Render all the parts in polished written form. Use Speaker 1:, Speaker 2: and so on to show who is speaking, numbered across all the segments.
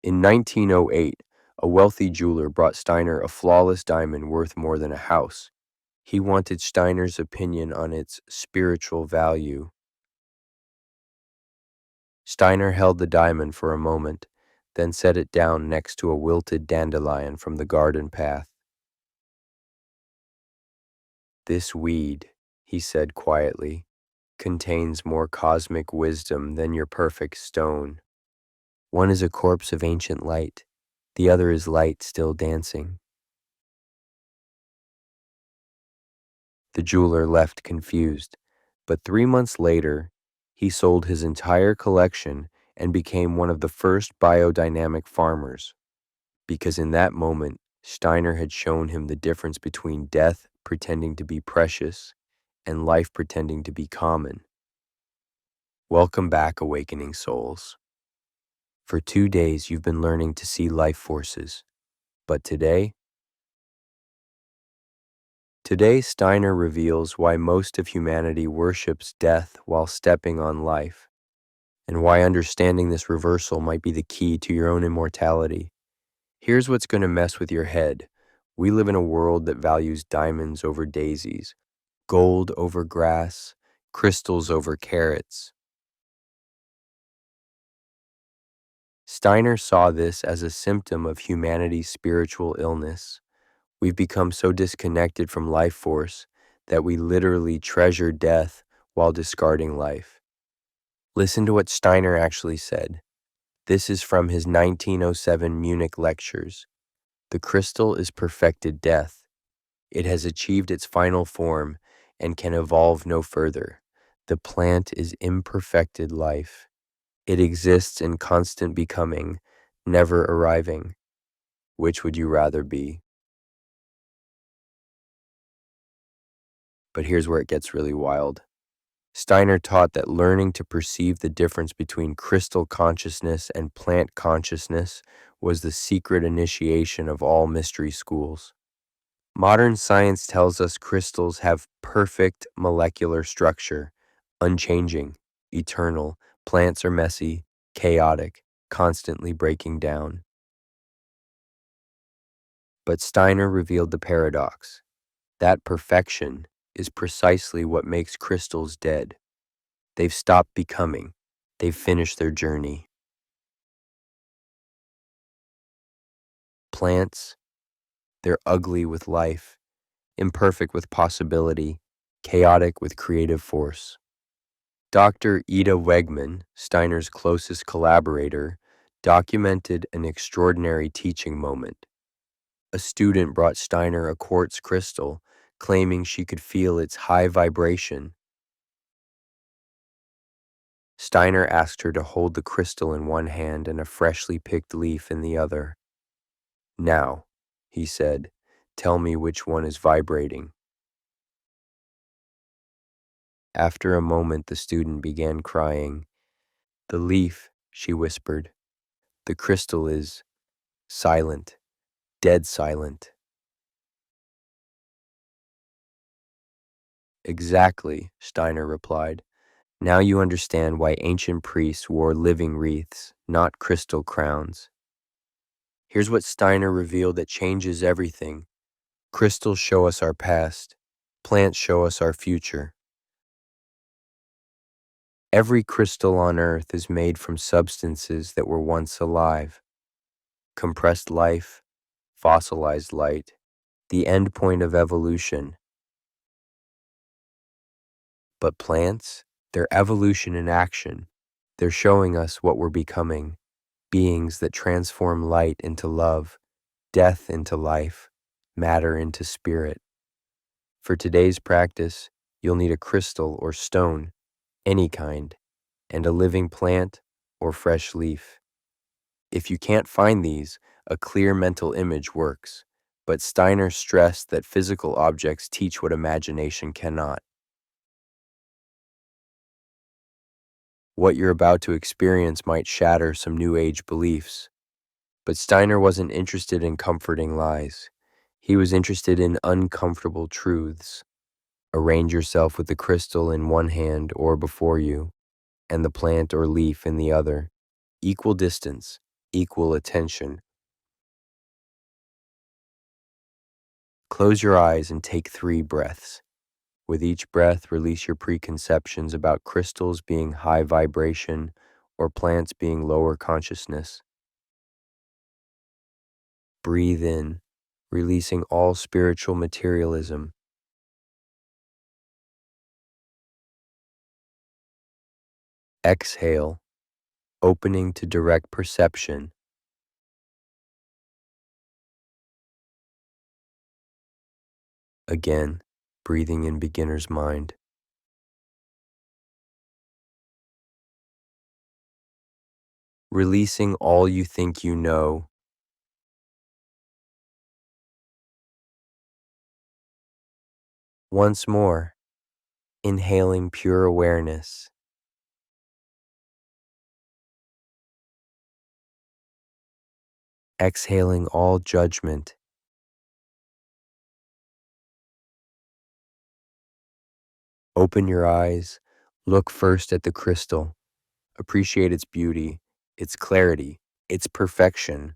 Speaker 1: In 1908, a wealthy jeweler brought Steiner a flawless diamond worth more than a house. He wanted Steiner's opinion on its spiritual value. Steiner held the diamond for a moment, then set it down next to a wilted dandelion from the garden path. "This weed," he said quietly, "contains more cosmic wisdom than your perfect stone. One is a corpse of ancient light, the other is light still dancing." The jeweler left confused, but 3 months later, he sold his entire collection and became one of the first biodynamic farmers, because in that moment, Steiner had shown him the difference between death pretending to be precious and life pretending to be common. Welcome back, awakening souls. For 2 days, you've been learning to see life forces, but today Steiner reveals why most of humanity worships death while stepping on life, and why understanding this reversal might be the key to your own immortality. Here's what's going to mess with your head. We live in a world that values diamonds over daisies, gold over grass, crystals over carrots. Steiner saw this as a symptom of humanity's spiritual illness. We've become so disconnected from life force that we literally treasure death while discarding life. Listen to what Steiner actually said. This is from his 1907 Munich lectures. "The crystal is perfected death. It has achieved its final form and can evolve no further. The plant is imperfected life. It exists in constant becoming, never arriving. Which would you rather be?" But here's where it gets really wild. Steiner taught that learning to perceive the difference between crystal consciousness and plant consciousness was the secret initiation of all mystery schools. Modern science tells us crystals have perfect molecular structure, unchanging, eternal. Plants are messy, chaotic, constantly breaking down. But Steiner revealed the paradox. That perfection is precisely what makes crystals dead. They've stopped becoming. They've finished their journey. Plants, they're ugly with life, imperfect with possibility, chaotic with creative force. Dr. Ida Wegman, Steiner's closest collaborator, documented an extraordinary teaching moment. A student brought Steiner a quartz crystal, claiming she could feel its high vibration. Steiner asked her to hold the crystal in one hand and a freshly picked leaf in the other. "Now," he said, "tell me which one is vibrating." After a moment, the student began crying. "The leaf," she whispered. "The crystal is silent, dead silent." "Exactly," Steiner replied. "Now you understand why ancient priests wore living wreaths, not crystal crowns." Here's what Steiner revealed that changes everything. Crystals show us our past. Plants show us our future. Every crystal on Earth is made from substances that were once alive. Compressed life, fossilized light, the end point of evolution. But plants, they're evolution in action. They're showing us what we're becoming, beings that transform light into love, death into life, matter into spirit. For today's practice, you'll need a crystal or stone, any kind, and a living plant or fresh leaf. If you can't find these, a clear mental image works, but Steiner stressed that physical objects teach what imagination cannot. What you're about to experience might shatter some New Age beliefs, but Steiner wasn't interested in comforting lies. He was interested in uncomfortable truths. Arrange yourself with the crystal in one hand or before you, and the plant or leaf in the other. Equal distance, equal attention. Close your eyes and take 3 breaths. With each breath, release your preconceptions about crystals being high vibration or plants being lower consciousness. Breathe in, releasing all spiritual materialism. Exhale, opening to direct perception. Again, breathing in beginner's mind. Releasing all you think you know. Once more, inhaling pure awareness. Exhaling all judgment. Open your eyes, look first at the crystal. Appreciate its beauty, its clarity, its perfection.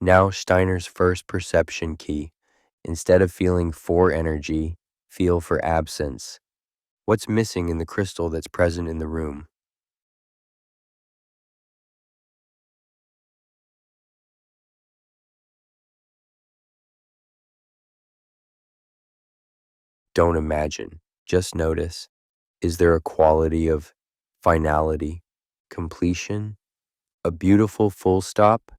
Speaker 1: Now Steiner's first perception key. Instead of feeling for energy, feel for absence. What's missing in the crystal that's present in the room? Don't imagine, just notice. Is there a quality of finality, completion, a beautiful full stop?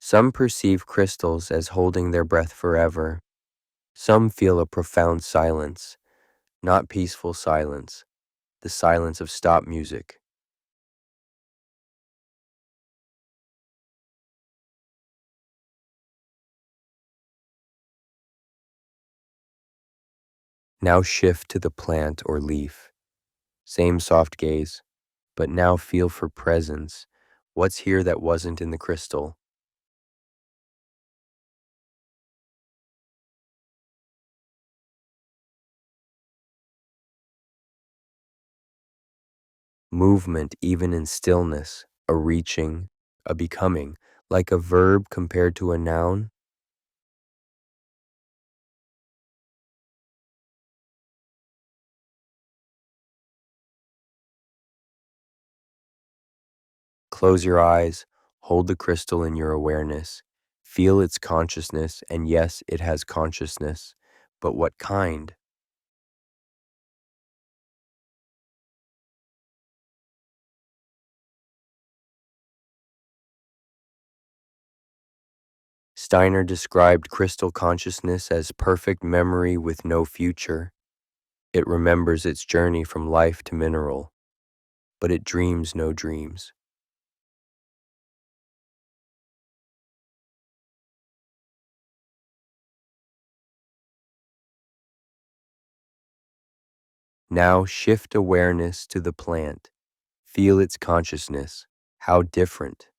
Speaker 1: Some perceive crystals as holding their breath forever. Some feel a profound silence, not peaceful silence, the silence of stop music. Now shift to the plant or leaf. Same soft gaze, but now feel for presence. What's here that wasn't in the crystal? Movement, even in stillness, a reaching, a becoming, like a verb compared to a noun. Close your eyes, hold the crystal in your awareness. Feel its consciousness, and yes, it has consciousness. But what kind? Steiner described crystal consciousness as perfect memory with no future. It remembers its journey from life to mineral, but it dreams no dreams. Now shift awareness to the plant. Feel its consciousness. How different.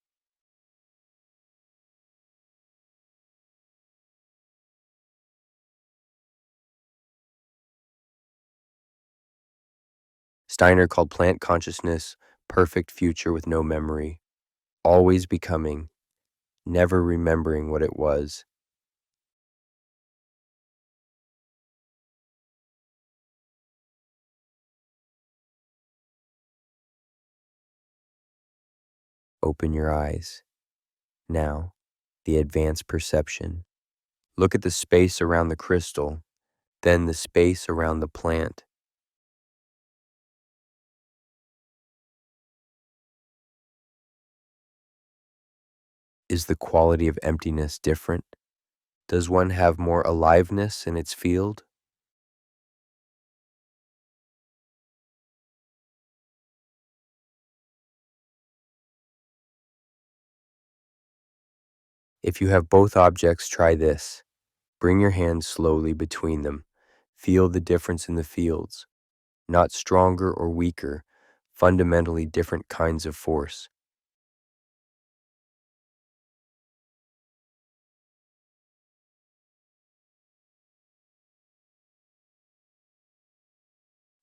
Speaker 1: Steiner called plant consciousness perfect future with no memory, always becoming, never remembering what it was. Open your eyes. Now, the advanced perception. Look at the space around the crystal, then the space around the plant. Is the quality of emptiness different? Does one have more aliveness in its field? If you have both objects, try this. Bring your hands slowly between them. Feel the difference in the fields. Not stronger or weaker, fundamentally different kinds of force.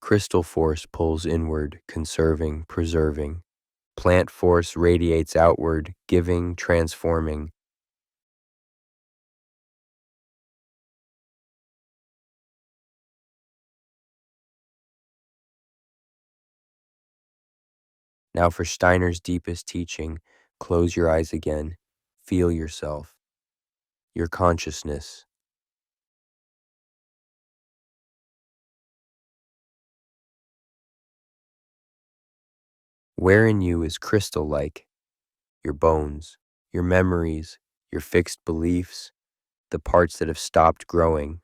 Speaker 1: Crystal force pulls inward, conserving, preserving. Plant force radiates outward, giving, transforming. Now for Steiner's deepest teaching, close your eyes again. Feel yourself, your consciousness. Where in you is crystal-like? Your bones, your memories, your fixed beliefs, the parts that have stopped growing.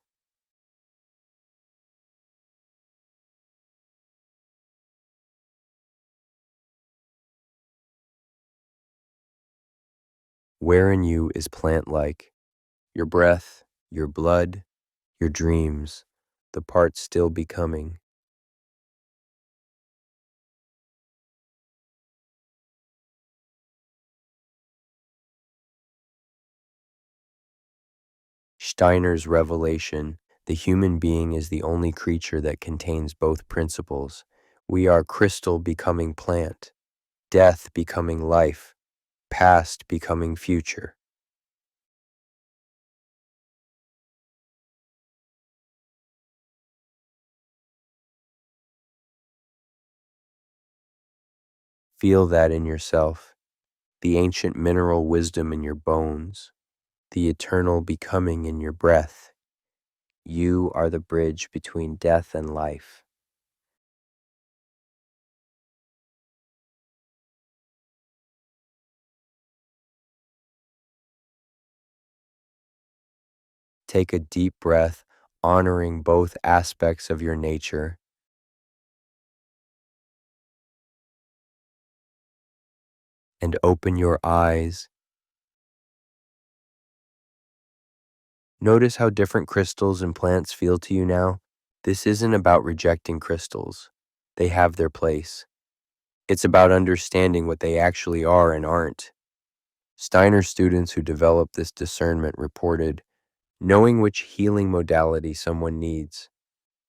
Speaker 1: Where in you is plant-like? Your breath, your blood, your dreams, the parts still becoming. Steiner's revelation, the human being is the only creature that contains both principles. We are crystal becoming plant, death becoming life, past becoming future. Feel that in yourself, the ancient mineral wisdom in your bones, the eternal becoming in your breath. You are the bridge between death and life. Take a deep breath, honoring both aspects of your nature, and open your eyes. Notice how different crystals and plants feel to you now. This isn't about rejecting crystals. They have their place. It's about understanding what they actually are and aren't. Steiner students who developed this discernment reported, knowing which healing modality someone needs.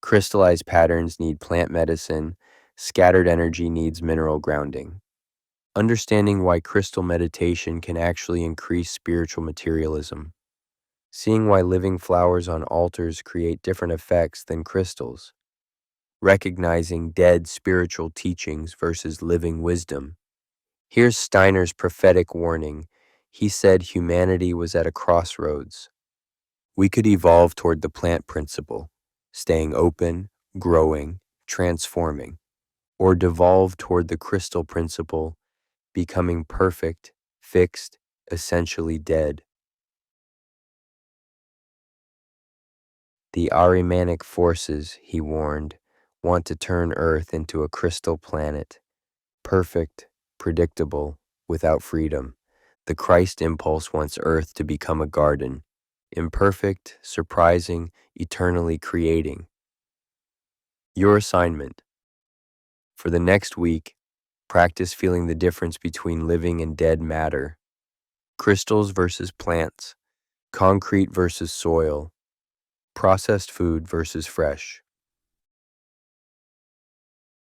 Speaker 1: Crystallized patterns need plant medicine, scattered energy needs mineral grounding. Understanding why crystal meditation can actually increase spiritual materialism. Seeing why living flowers on altars create different effects than crystals. Recognizing dead spiritual teachings versus living wisdom. Here's Steiner's prophetic warning. He said humanity was at a crossroads. We could evolve toward the plant principle, staying open, growing, transforming, or devolve toward the crystal principle, becoming perfect, fixed, essentially dead. The Ahrimanic forces, he warned, want to turn Earth into a crystal planet, perfect, predictable, without freedom. The Christ impulse wants Earth to become a garden, imperfect, surprising, eternally creating. Your assignment. For the next week, practice feeling the difference between living and dead matter, crystals versus plants, concrete versus soil, processed food versus fresh.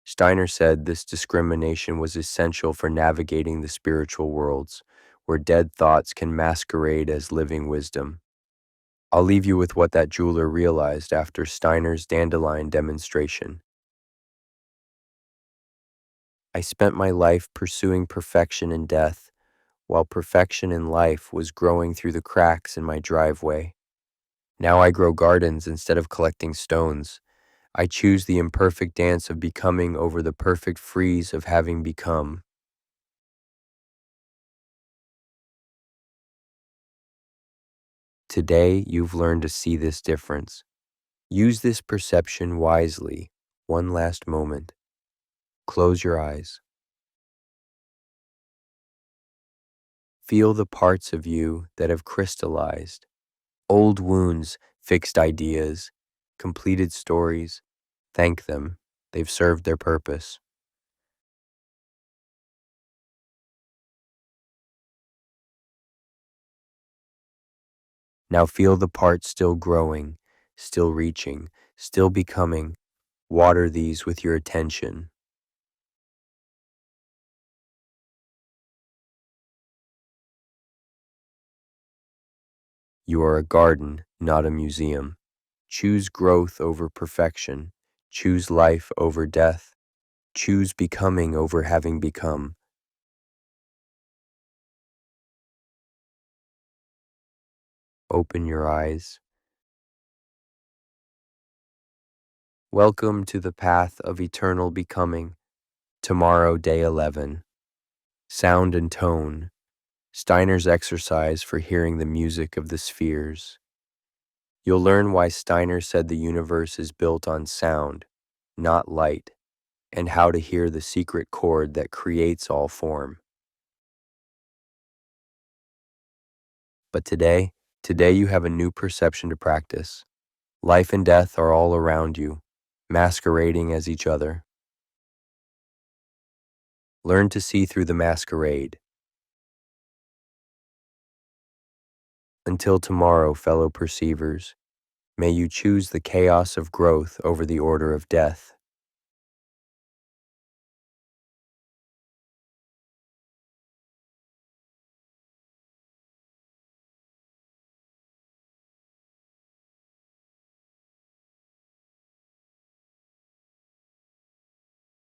Speaker 1: Steiner said this discrimination was essential for navigating the spiritual worlds, where dead thoughts can masquerade as living wisdom. I'll leave you with what that jeweler realized after Steiner's dandelion demonstration. I spent my life pursuing perfection in death, while perfection in life was growing through the cracks in my driveway. Now I grow gardens instead of collecting stones. I choose the imperfect dance of becoming over the perfect freeze of having become. Today, you've learned to see this difference. Use this perception wisely. One last moment. Close your eyes. Feel the parts of you that have crystallized. Old wounds, fixed ideas, completed stories. Thank them. They've served their purpose. Now feel the parts still growing, still reaching, still becoming. Water these with your attention. You are a garden, not a museum. Choose growth over perfection. Choose life over death. Choose becoming over having become. Open your eyes. Welcome to the path of eternal becoming. Tomorrow, day 11. Sound and tone. Steiner's exercise for hearing the music of the spheres. You'll learn why Steiner said the universe is built on sound, not light, and how to hear the secret chord that creates all form. But today you have a new perception to practice. Life and death are all around you, masquerading as each other. Learn to see through the masquerade. Until tomorrow, fellow perceivers, may you choose the chaos of growth over the order of death.